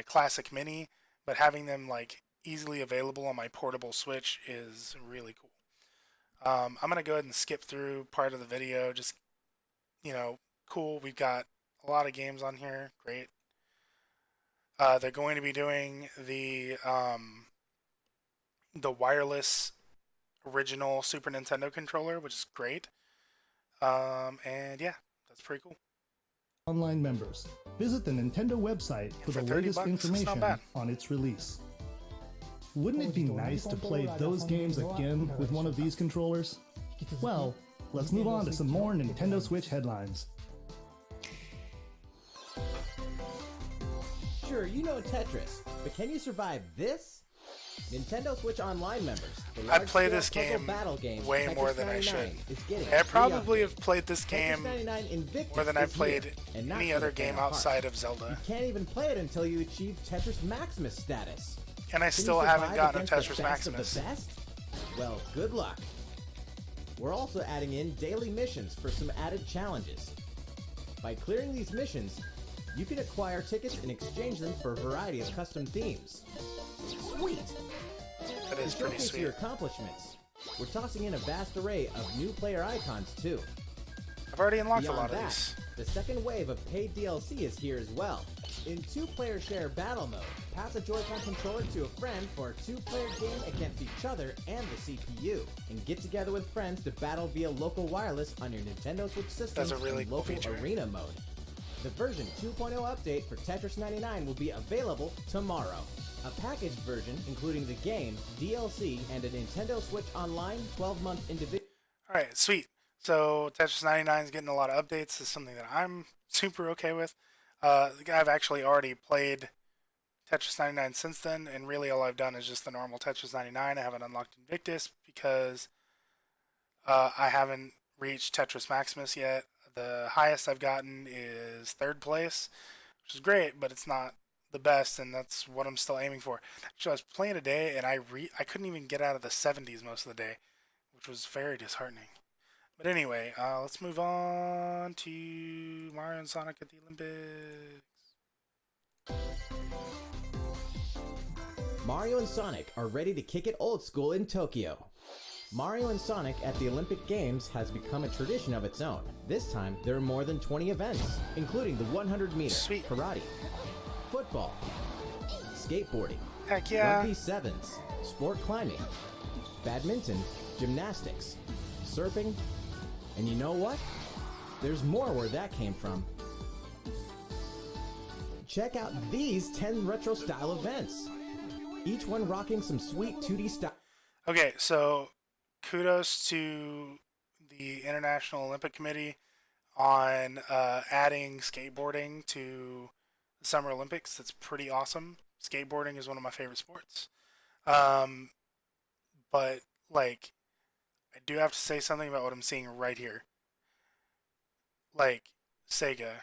classic mini, but having them like easily available on my portable Switch is really cool. I'm going to go ahead and skip through part of the video. Just, cool. We've got a lot of games on here. Great. They're going to be doing the wireless original Super Nintendo controller, which is great. And yeah, that's pretty cool. Online members. Visit the Nintendo website for the For $30, latest it's not information bad. on its release. Wouldn't it be nice to play those games again with one of these controllers? Well, let's move on to some more Nintendo Switch headlines. Sure, you know Tetris, but can you survive this? Nintendo Switch Online members. The I play large-scale this puzzle game battle game way Tetris more than I 99 should. is getting I a free probably update. have played this Tetris game 99 Invictus more than I've is played here, and not any for other the faint game of heart. outside of You Zelda. can't even play it until you achieve Tetris Maximus status. And I Can still you haven't survive gotten a against Tetris the best of Maximus. the best? Well, good luck. We're also adding in daily missions for some added challenges. By clearing these missions, you can acquire tickets and exchange them for a variety of custom themes. Sweet! That To is pretty showcase sweet. your accomplishments, we're tossing in a vast array of new player icons too. I've already unlocked a Beyond lot of that, these. the second wave of paid DLC is here as well. In 2-player share battle mode, pass a Joy-Con controller to a friend for a 2-player game against each other and the CPU, and get together with friends to battle via local wireless on your Nintendo Switch systems That's a really in cool local feature. arena mode. The version 2.0 update for Tetris 99 will be available tomorrow. A packaged version, including the game, DLC, and a Nintendo Switch Online 12-month individual. Alright, sweet. So Tetris 99 is getting a lot of updates. It's something that I'm super okay with. I've actually already played Tetris 99 since then, and really all I've done is just the normal Tetris 99. I haven't unlocked Invictus because I haven't reached Tetris Maximus yet. The highest I've gotten is 3rd place, which is great, but it's not the best, and that's what I'm still aiming for. Actually, I was playing today, and I couldn't even get out of the 70s most of the day, which was very disheartening. But anyway, let's move on to Mario and Sonic at the Olympics. Mario and Sonic are ready to kick it old school in Tokyo. Mario and Sonic at the Olympic Games has become a tradition of its own. This time, there are more than 20 events, including the 100-meter, Sweet. karate, football, skateboarding, Heck yeah. rugby sevens, sport climbing, badminton, gymnastics, surfing, and you know what? There's more where that came from. Check out these 10 retro-style events, each one rocking some sweet 2D style. Okay, so kudos to the International Olympic Committee on adding skateboarding to the Summer Olympics. That's pretty awesome. Skateboarding is one of my favorite sports. But, like, I do have to say something about what I'm seeing right here. Like, Sega,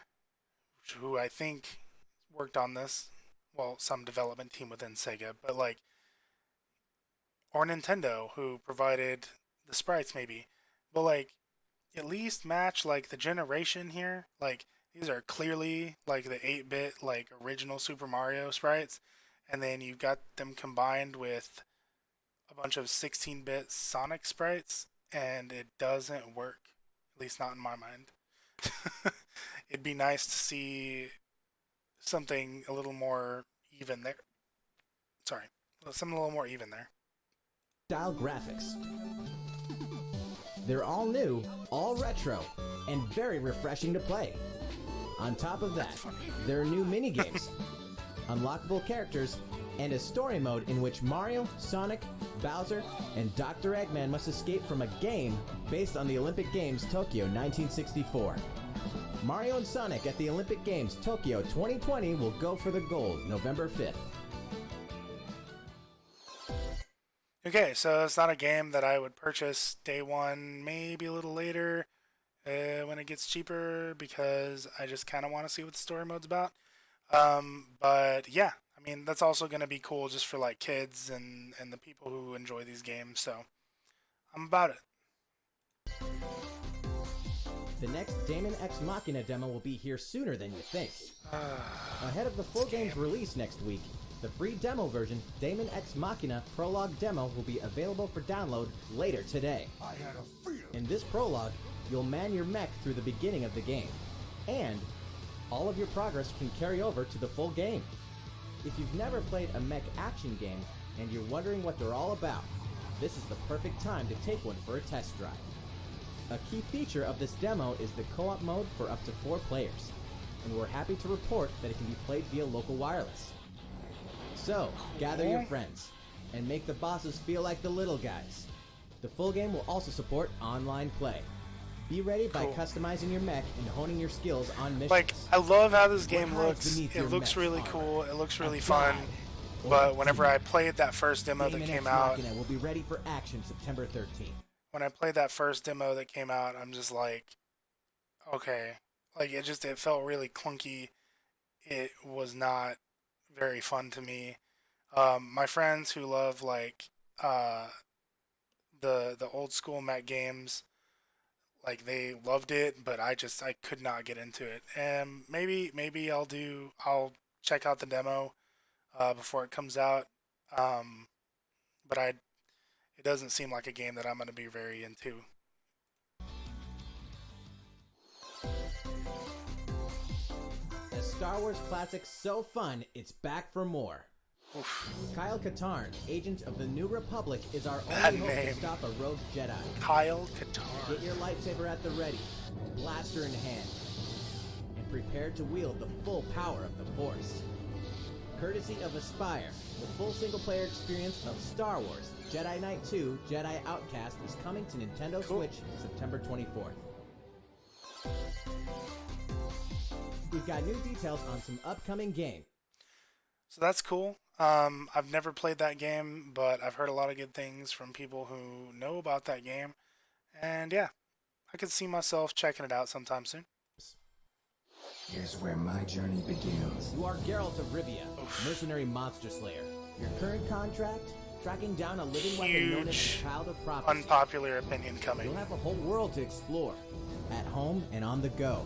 who I think worked on this, well, some development team within Sega, but, like, or Nintendo, who provided the sprites maybe, but like at least match like the generation here. Like these are clearly like the 8-bit like original Super Mario sprites, and then you've got them combined with a bunch of 16-bit Sonic sprites, and it doesn't work, at least not in my mind. It'd be nice to see something a little more even there. Sorry, something a little more even there. Style graphics. They're all new, all retro, and very refreshing to play. On top of that, there are new minigames, unlockable characters, and a story mode in which Mario, Sonic, Bowser, and Dr. Eggman must escape from a game based on the Olympic Games Tokyo 1964. Mario and Sonic at the Olympic Games Tokyo 2020 will go for the gold November 5th. Okay, so it's not a game that I would purchase day one, maybe a little later when it gets cheaper, because I just kind of want to see what the story mode's about. But yeah, I mean, that's also going to be cool just for like kids and the people who enjoy these games, so I'm about it. The next Daemon X Machina demo will be here sooner than you think. Ahead of the full game's release next week, the free demo version, Daemon X Machina Prologue Demo, will be available for download later today. In this prologue, you'll man your mech through the beginning of the game, and all of your progress can carry over to the full game. If you've never played a mech action game and you're wondering what they're all about, this is the perfect time to take one for a test drive. A key feature of this demo is the co-op mode for up to 4 players, and we're happy to report that it can be played via local wireless. So, gather your friends, and make the bosses feel like the little guys. The full game will also support online play. Be ready by customizing your mech and honing your skills on missions. Like, I love how this game What hides looks. beneath It your looks mech's really armor? cool. It looks really A fun. god or But a whenever demon? I played that first demo that Daemon came X out, Machina will be ready for action September 13th. when I played that first demo that came out, I'm just like, okay. Like, it felt really clunky. It was not very fun to me. My friends who love, like, the old school mech games, like, they loved it, but I could not get into it. And maybe I'll check out the demo before it comes out. But it doesn't seem like a game that I'm going to be very into. Star Wars classic so fun, it's back for more. Kyle Katarn, agent of the New Republic, is our That only hope name. to stop a rogue Jedi. Kyle Katarn. Get your lightsaber at the ready, blaster in hand, and prepare to wield the full power of the Force. Courtesy of Aspire, the full single-player experience of Star Wars Jedi Knight 2 Jedi Outcast is coming to Nintendo Switch September 24th. We've got new details on some upcoming games. So that's cool. I've never played that game, but I've heard a lot of good things from people who know about that game. And yeah, I could see myself checking it out sometime soon. Here's where my journey begins. You are Geralt of Rivia, mercenary monster slayer. Your current contract? Tracking down a living weapon known as the Huge Child of Prophecy. unpopular opinion coming. You'll have a whole world to explore, at home and on the go,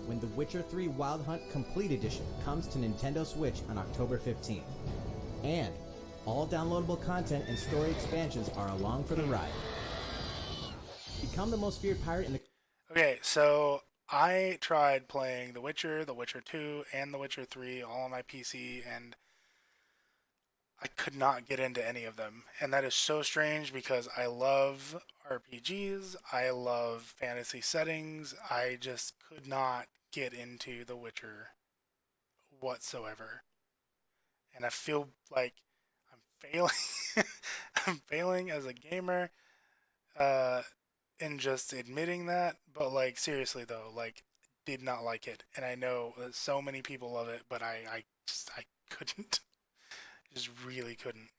when The Witcher 3 Wild Hunt Complete Edition comes to Nintendo Switch on October 15th. And all downloadable content and story expansions are along for the ride. Become the most feared pirate in the... Okay, so I tried playing The Witcher, The Witcher 2, and The Witcher 3 all on my PC, and I could not get into any of them. And that is so strange because I love RPGs, I love fantasy settings, I just could not get into The Witcher whatsoever. And I feel like I'm failing. I'm failing as a gamer. In just admitting that, but like seriously though, like did not like it, and I know that so many people love it, but I couldn't, just really couldn't.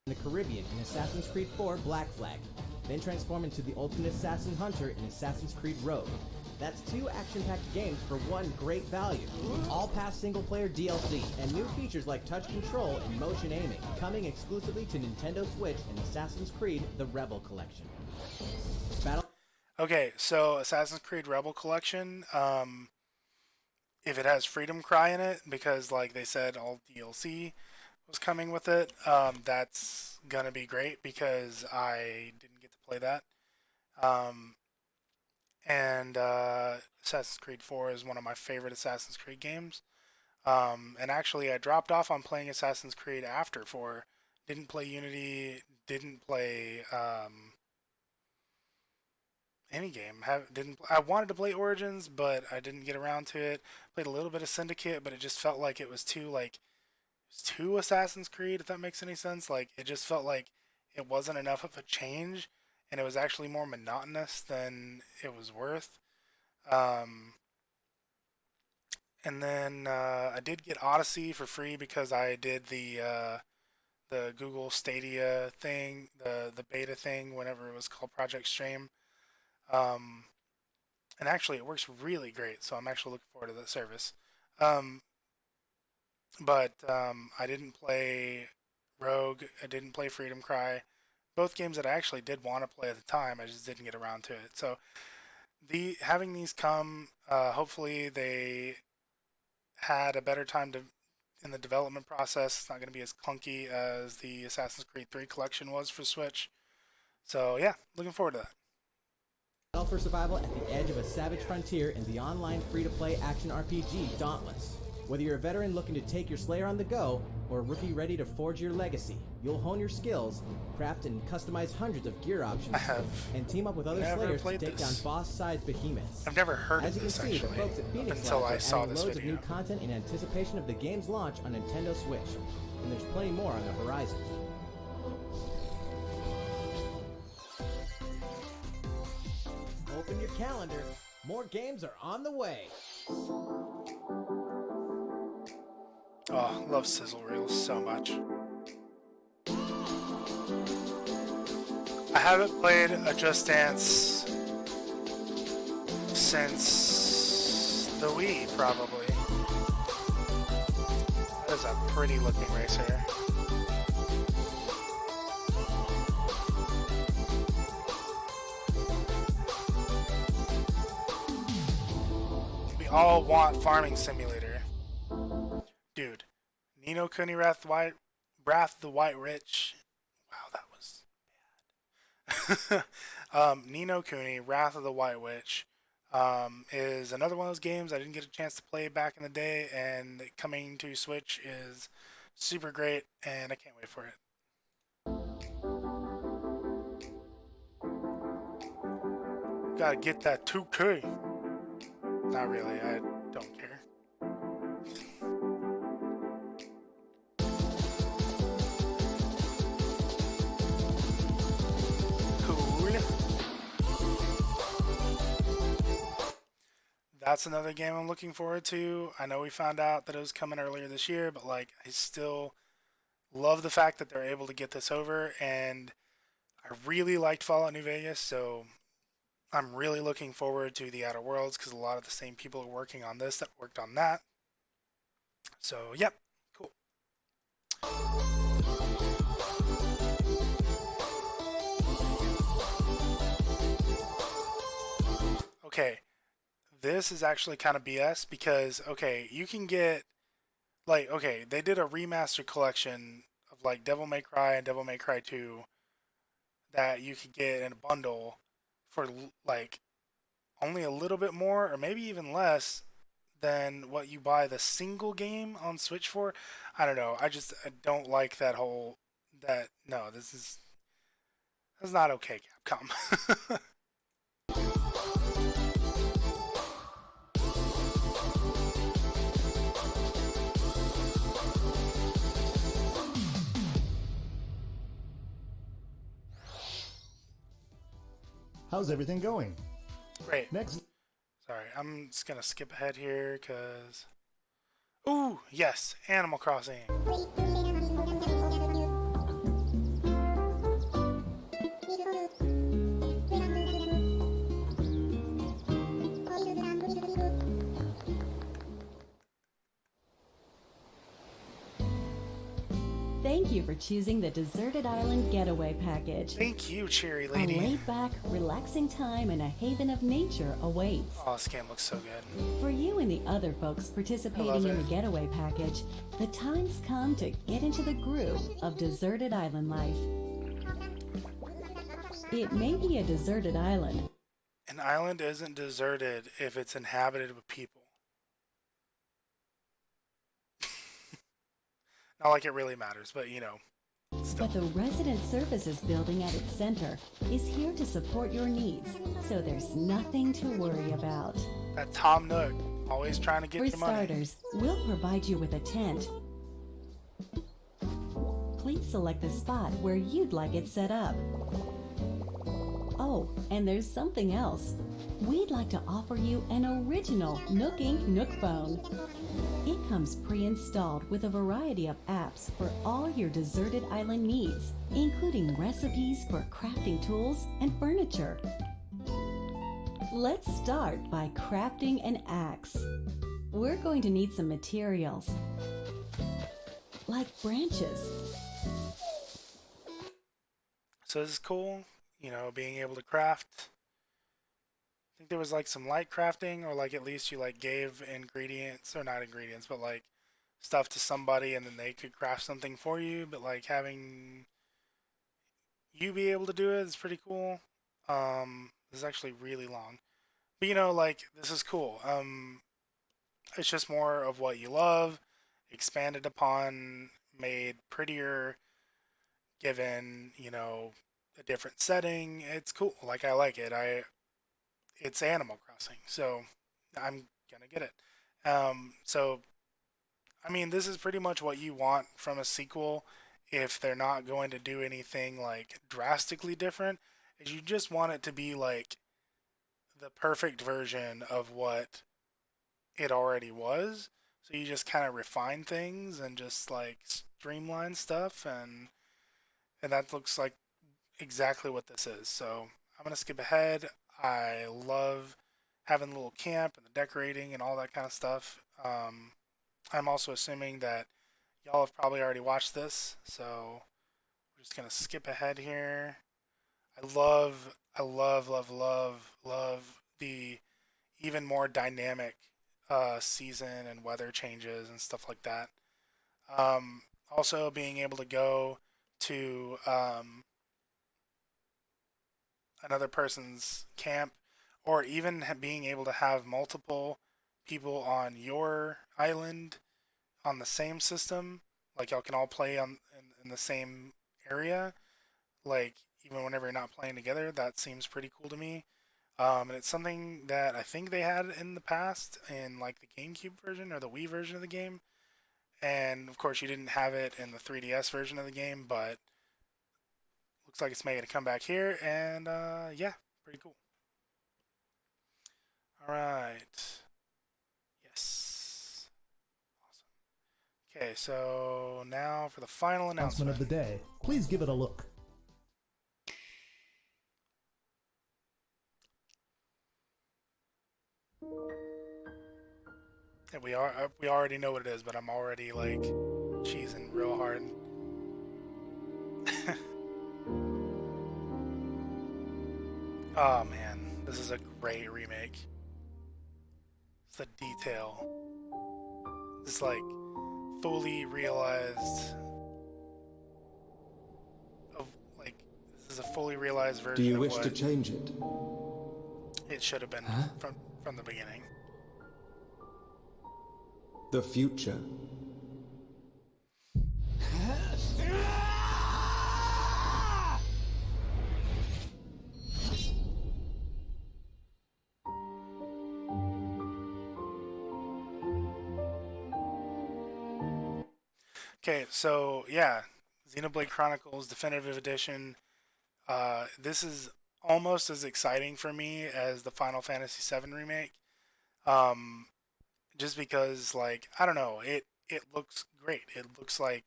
the Caribbean in Assassin's Creed 4 Black Flag, then transform into the ultimate assassin hunter in Assassin's Creed Rogue. That's 2 action-packed games for one great value. All past single-player DLC and new features like touch control and motion aiming, coming exclusively to Nintendo Switch in Assassin's Creed The Rebel Collection. Okay, so Assassin's Creed Rebel Collection, if it has Freedom Cry in it, because like they said all DLC was coming with it, that's gonna be great because I didn't get to play that. And Assassin's Creed 4 is one of my favorite Assassin's Creed games. And actually I dropped off on playing Assassin's Creed after 4. Didn't play Unity, didn't play any game. I wanted to play Origins, but I didn't get around to it. Played a little bit of Syndicate, but it just felt like it was too Assassin's Creed, if that makes any sense. Like it just felt like it wasn't enough of a change, and it was actually more monotonous than it was worth. And then I did get Odyssey for free because I did the Google Stadia thing, the beta thing, whenever it was called Project Stream. And actually it works really great, so I'm actually looking forward to that service. But I didn't play Rogue, I didn't play Freedom Cry. Both games that I actually did want to play at the time, I just didn't get around to it. So having these come, hopefully they had a better time in the development process. It's not going to be as clunky as the Assassin's Creed 3 collection was for Switch. So yeah, looking forward to that. Battle for survival at the edge of a savage frontier in the online free-to-play action RPG Dauntless. Whether you're a veteran looking to take your Slayer on the go, or a rookie ready to forge your legacy, you'll hone your skills, craft and customize hundreds of gear options, and team up with other Slayers to take down boss-sized behemoths. I've never heard As of you this can see, the actually, folks at up Phoenix until I Labs are saw adding this loads video. of new content in anticipation of the game's launch on Nintendo Switch, and there's plenty more on the horizon. Open your calendar. More games are on the way. Oh, love sizzle reels so much. I haven't played a Just Dance since the Wii, probably. That is a pretty looking racer. We all want Farming Simulator. Dude, Ni no Kuni Wrath of the White Witch. Wow, that was bad. Ni no Kuni, Wrath of the White Witch, is another one of those games I didn't get a chance to play back in the day, and coming to Switch is super great, and I can't wait for it. Gotta get that 2K. Not really, I don't care. Cool. That's another game I'm looking forward to. I know we found out that it was coming earlier this year, but like I still love the fact that they're able to get this over, and I really liked Fallout New Vegas, so I'm really looking forward to the Outer Worlds because a lot of the same people are working on this that worked on that. So, yep, cool. Okay, this is actually kind of BS because, okay, you can get, like, okay, they did a remastered collection of, like, Devil May Cry and Devil May Cry 2 that you could get in a bundle for, like, only a little bit more or maybe even less than what you buy the single game on Switch for. I don't know. I don't like that whole that no, that's not okay, Capcom. How's everything going? Great. Next, Sorry, I'm just gonna skip ahead here because. Ooh, yes, Animal Crossing. Thank you for choosing the Deserted Island Getaway Package. Thank you, Cherry A Lady. laid-back, relaxing time in a haven of nature awaits. Oh, this game looks so good. For you and the other folks participating in the Getaway Package, the time's come to get into the groove of deserted island life. It may be a deserted island, An island isn't deserted if it's inhabited with people. Not like it really matters, but you know. Still. but the Resident Services building at its center is here to support your needs, so there's nothing to worry about. That Tom Nook, always trying to get For your money. starters, we'll provide you with a tent. Please select the spot where you'd like it set up. Oh, and there's something else. We'd like to offer you an original Nook Inc. Nook phone. It comes pre-installed with a variety of apps for all your deserted island needs, including recipes for crafting tools and furniture. Let's start by crafting an axe. We're going to need some materials, like branches. So this is cool, you know, being able to craft. I think there was like some light crafting, or like at least you like gave ingredients, or not ingredients, but like stuff to somebody and then they could craft something for you. But like having you be able to do it is pretty cool. This is actually really long, but you know, like this is cool. It's just more of what you love, expanded upon, made prettier, given, you know, a different setting. It's cool. Like I like it. It's Animal Crossing, so I'm gonna get it. So I mean, this is pretty much what you want from a sequel. If they're not going to do anything like drastically different, is you just want it to be like the perfect version of what it already was. So you just kind of refine things and just like streamline stuff, and that looks like exactly what this is. So I'm gonna skip ahead. I love having a little camp and the decorating and all that kind of stuff. I'm also assuming that y'all have probably already watched this, so we're just gonna skip ahead here. I love the even more dynamic season and weather changes and stuff like that. Also, being able to go to another person's camp or even being able to have multiple people on your island on the same system, like y'all can all play in the same area, like even whenever you're not playing together, that seems pretty cool to me. And it's something that I think they had in the past in like the GameCube version or the Wii version of the game. And of course, you didn't have it in the 3DS version of the game, but looks like it's making a comeback here. And yeah, pretty cool. All right. Yes. Awesome. Okay, so now for the final Announcement announcement. of the day. Please give it a look. Yeah, we already know what it is, but I'm already like cheesing real hard. Oh man, this is a great remake. It's the detail. It's like fully realized of like this is a fully realized version. Do you of wish what to change it? it should have been Huh? from the beginning. The future. Okay, so yeah, Xenoblade Chronicles Definitive Edition. This is almost as exciting for me as the Final Fantasy VII remake. Um, just because, like, I don't know, it looks great. It looks like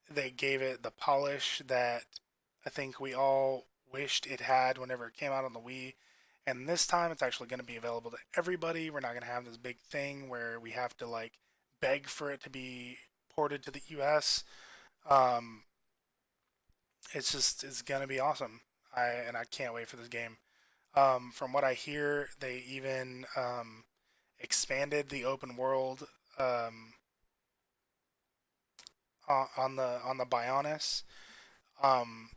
they gave it the polish that I think we all wished it had whenever it came out on the Wii. And this time, it's actually going to be available to everybody. We're not going to have this big thing where we have to like beg for it to be ported to the US. Um, it's gonna be awesome. I can't wait for this game. From what I hear, they even expanded the open world on the Bionis. Um,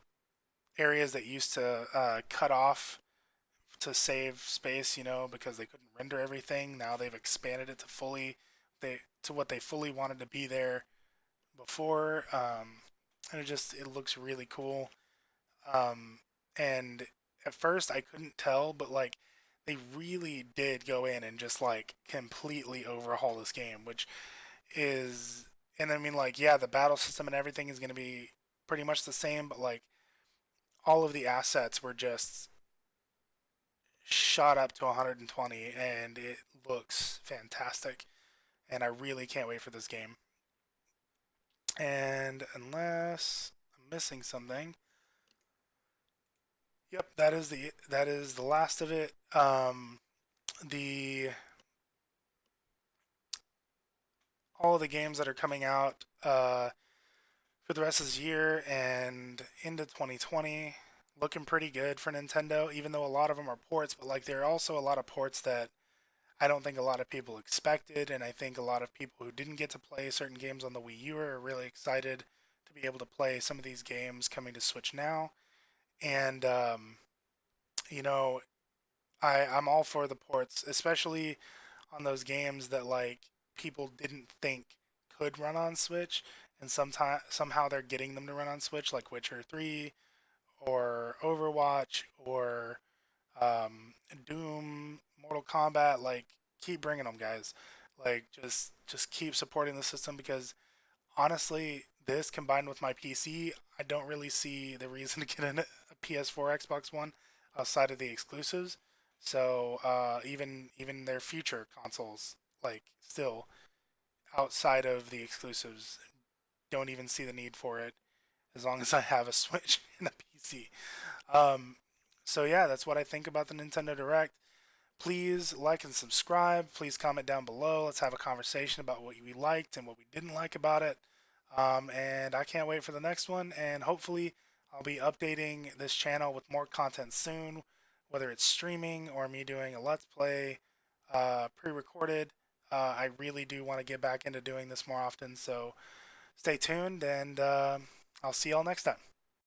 Areas that used to cut off to save space, because they couldn't render everything. Now they've expanded it to what they fully wanted to be there before, and it looks really cool. And at first I couldn't tell, but like they really did go in and just like completely overhaul this game, which is, and I mean like yeah, the battle system and everything is going to be pretty much the same, but like all of the assets were just shot up to 120 and it looks fantastic, and I really can't wait for this game. And unless I'm missing something, yep, that is the last of it. The All of the games that are coming out for the rest of this year and into 2020 looking pretty good for Nintendo, even though a lot of them are ports, but like there are also a lot of ports that I don't think a lot of people expected, and I think a lot of people who didn't get to play certain games on the Wii U are really excited to be able to play some of these games coming to Switch now. And you know, I'm all for the ports, especially on those games that like people didn't think could run on Switch, and somehow they're getting them to run on Switch, like Witcher 3 or Overwatch or Doom, Mortal Kombat. Like, keep bringing them, guys. Like, just keep supporting the system because honestly, this combined with my PC, I don't really see the reason to get a PS4, Xbox One outside of the exclusives. So even their future consoles, like still outside of the exclusives, don't even see the need for it as long as I have a Switch and a PC. Um, so yeah, that's what I think about the Nintendo Direct. Please like and subscribe. Please comment down below. Let's have a conversation about what we liked and what we didn't like about it. And I can't wait for the next one. And hopefully, I'll be updating this channel with more content soon, whether it's streaming or me doing a Let's Play pre recorded. I really do want to get back into doing this more often. So stay tuned, and I'll see y'all next time.